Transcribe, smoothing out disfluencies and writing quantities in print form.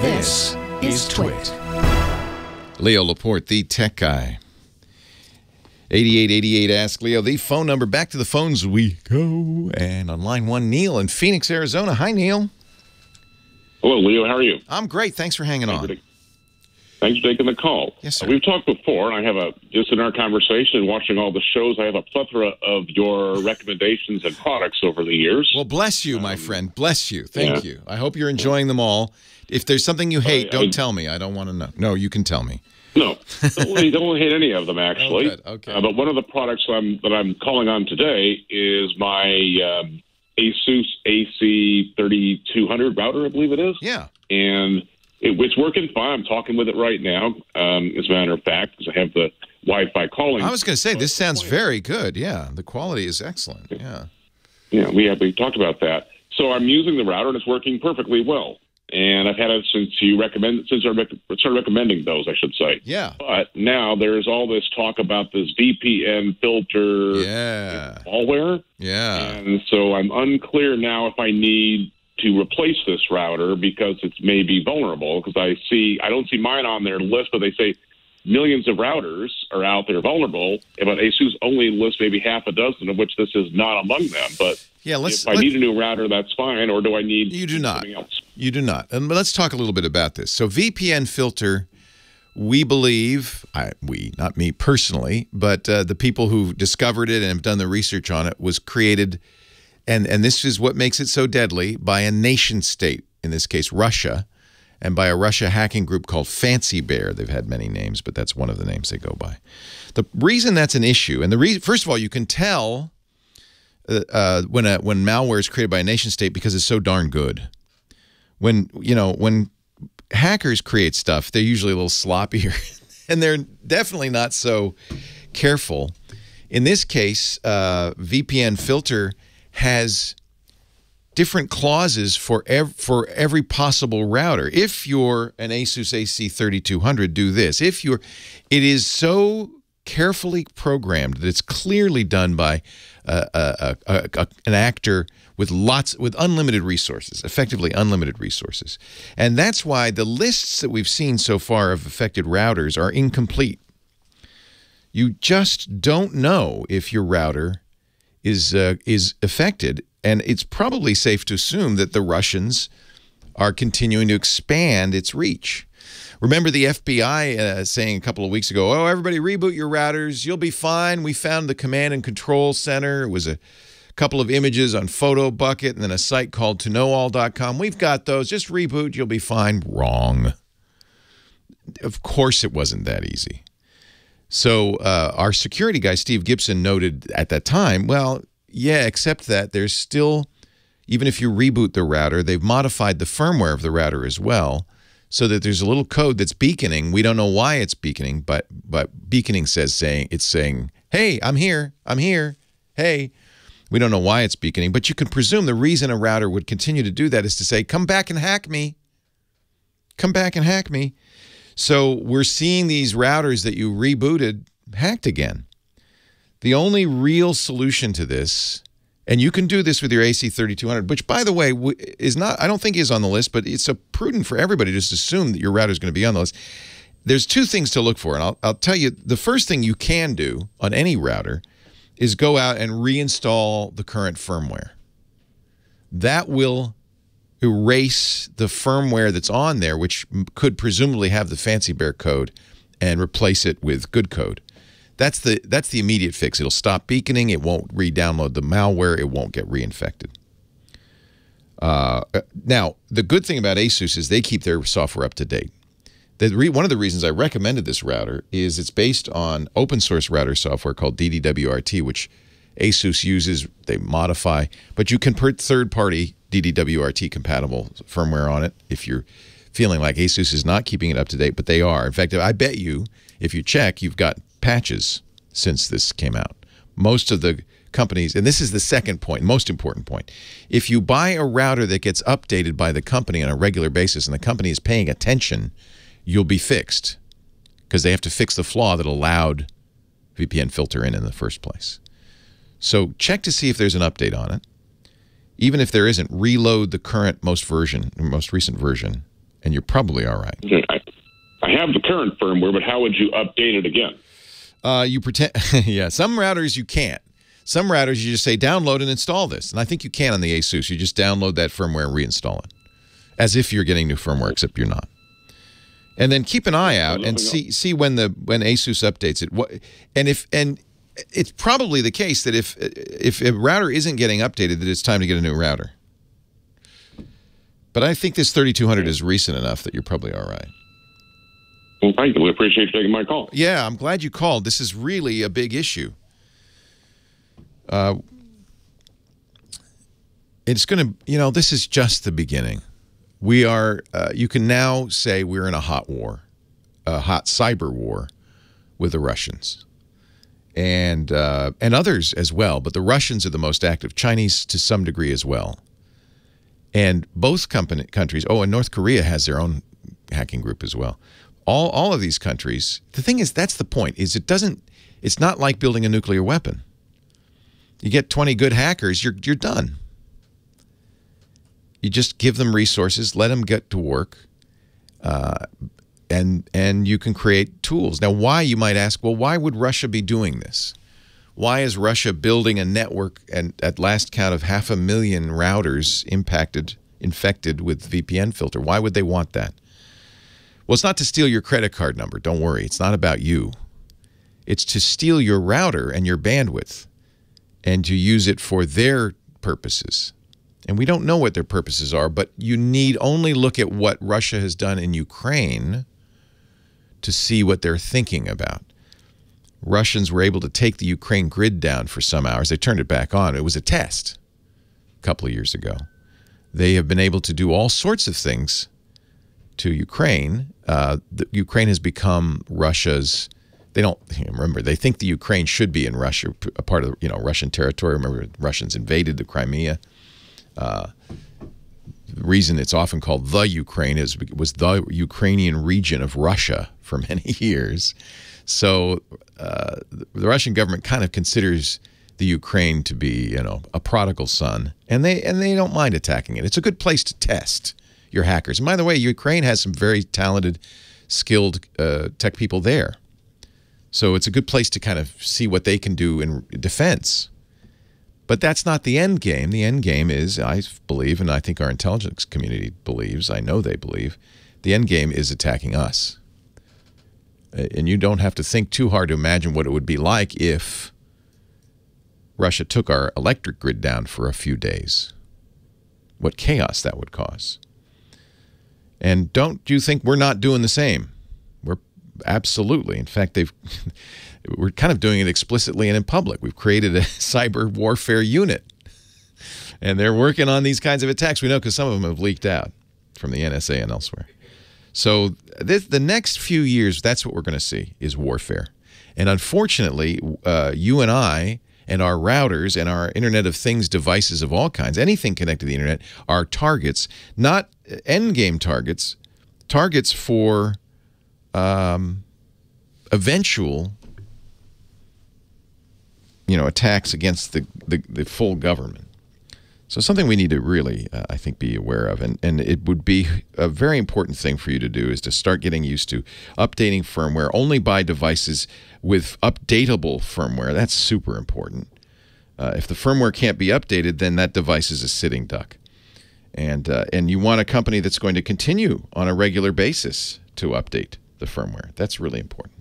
This is TWiT. Leo Laporte, the tech guy. 8888 Ask Leo, the phone number. Back to the phones we go. And on line one, Neil in Phoenix, Arizona. Hi, Neil. Hello, Leo. How are you? I'm great. Thanks for hanging on. Thanks for taking the call. Yes, sir. We've talked before, and I have just in our conversation, watching all the shows, I have a plethora of your recommendations and products over the years. Well, bless you, my friend. Bless you. Thank you. I hope you're enjoying them all. If there's something you hate, don't tell me. I don't want to know. No, you can tell me. No, don't hate any of them, actually. Oh, good. Okay. But one of the products that I'm calling on today is my Asus AC3200 router, I believe it is. Yeah. And it's working fine. I'm talking with it right now, as a matter of fact, because I have the Wi-Fi calling. I was going to say, this sounds very good. Yeah, the quality is excellent. Yeah. Yeah, we talked about that. So I'm using the router, and it's working perfectly well. And I've had it since I started recommending those, I should say. Yeah. But now there's all this talk about this VPN filter malware. Yeah. And so I'm unclear now if I need to replace this router because it's maybe vulnerable, because I don't see mine on their list, but they say millions of routers are out there vulnerable, but Asus only lists maybe half a dozen, of which this is not among them. But yeah, if I need a new router, that's fine, or do I need something else? You do not. And let's talk a little bit about this. So VPN Filter, we believe, not me personally, but the people who discovered it and have done the research on it, was created, and this is what makes it so deadly, by a nation state, in this case Russia, and by a Russia hacking group called Fancy Bear. They've had many names, but that's one of the names they go by. The reason that's an issue, and the reason, first of all, you can tell when malware is created by a nation state because it's so darn good. When hackers create stuff, they're usually a little sloppier, and they're definitely not so careful. In this case, VPN Filter has different clauses for every possible router. If you're an Asus AC3200, do this. It is so carefully programmed that it's clearly done by an actor with unlimited resources, effectively unlimited resources. And that's why the lists that we've seen so far of affected routers are incomplete. You just don't know if your router is affected, and it's probably safe to assume that the Russians are continuing to expand its reach. Remember the FBI saying a couple of weeks ago, oh, everybody reboot your routers, you'll be fine. We found the command and control center. It was a couple of images on PhotoBucket and then a site called toknowall.com. We've got those. Just reboot, you'll be fine. Wrong. Of course it wasn't that easy. So our security guy, Steve Gibson, noted at that time, well, yeah, except that there's still, even if you reboot the router, they've modified the firmware of the router as well, so that there's a little code that's beaconing. We don't know why it's beaconing, but beaconing it's saying, hey, I'm here, hey. We don't know why it's beaconing, but you can presume the reason a router would continue to do that is to say, come back and hack me. Come back and hack me. So we're seeing these routers that you rebooted hacked again. The only real solution to this, and you can do this with your AC3200, which, by the way, is not, I don't think is on the list, but it's prudent for everybody to just assume that your router is going to be on the list. There's two things to look for, and I'll tell you, the first thing you can do on any router is go out and reinstall the current firmware. That will erase the firmware that's on there, which could presumably have the Fancy Bear code, and replace it with good code. That's the immediate fix. It'll stop beaconing. It won't re-download the malware. It won't get reinfected. Now, the good thing about Asus is they keep their software up to date. One of the reasons I recommended this router is it's based on open source router software called DDWRT, which Asus uses, they modify, but you can put third-party DDWRT compatible firmware on it if you're feeling like Asus is not keeping it up to date, but they are. In fact, I bet you, if you check, you've got patches since this came out. Most of the companies, and this is the second point, most important point, if you buy a router that gets updated by the company on a regular basis and the company is paying attention, you'll be fixed, because they have to fix the flaw that allowed VPN Filter in the first place. So check to see if there's an update on it. Even if there isn't, reload the current most recent version, and you're probably all right. Okay. I have the current firmware, but how would you update it again? You pretend, yeah, some routers you can't. Some routers you just say, download and install this. And I think you can on the Asus. You just download that firmware and reinstall it. As if you're getting new firmware, except you're not. And then keep an eye out and see when Asus updates it. And it's probably the case that if a router isn't getting updated, that it's time to get a new router. But I think this 3200 is recent enough that you're probably all right. Well, thank you. We appreciate you taking my call. Yeah, I'm glad you called. This is really a big issue. It's going to, this is just the beginning. We are, you can now say we're in a hot war, a hot cyber war with the Russians and others as well. But the Russians are the most active, Chinese to some degree as well. And both countries, and North Korea has their own hacking group as well. All of these countries, the thing is, that's the point, is it's not like building a nuclear weapon. You get 20 good hackers, you're done. You just give them resources, let them get to work, and you can create tools. Now, why, you might ask, well, why would Russia be doing this? Why is Russia building a network and at last count of 500,000 routers infected with VPN filter? Why would they want that? Well, it's not to steal your credit card number. Don't worry. It's not about you. It's to steal your router and your bandwidth and to use it for their purposes. And we don't know what their purposes are, but you need only look at what Russia has done in Ukraine to see what they're thinking about. Russians were able to take the Ukraine grid down for some hours. They turned it back on. It was a test a couple of years ago. They have been able to do all sorts of things to Ukraine. Ukraine has become Russia's. They don't remember. They think the Ukraine should be in Russia, a part of Russian territory. Remember, Russians invaded the Crimea. The reason it's often called the Ukraine was the Ukrainian region of Russia for many years. So the Russian government kind of considers the Ukraine to be, a prodigal son, and they don't mind attacking it. It's a good place to test your hackers. And by the way, Ukraine has some very talented, skilled tech people there. So it's a good place to kind of see what they can do in defense. But that's not the end game. The end game is, I believe, and I think our intelligence community believes, I know they believe, the end game is attacking us. And you don't have to think too hard to imagine what it would be like if Russia took our electric grid down for a few days. What chaos that would cause. And don't you think we're not doing the same? We're absolutely. In fact, we're kind of doing it explicitly and in public. We've created a cyber warfare unit. And they're working on these kinds of attacks. We know because some of them have leaked out from the NSA and elsewhere. So the next few years, that's what we're going to see, is warfare. And unfortunately, you and I and our routers and our Internet of Things devices of all kinds, anything connected to the Internet, are targets, not endgame targets, targets for eventual attacks against the full government. So something we need to really, I think, be aware of. And it would be a very important thing for you to do is to start getting used to updating firmware. Only buy devices with updatable firmware. That's super important. If the firmware can't be updated, then that device is a sitting duck. And you want a company that's going to continue on a regular basis to update the firmware. That's really important.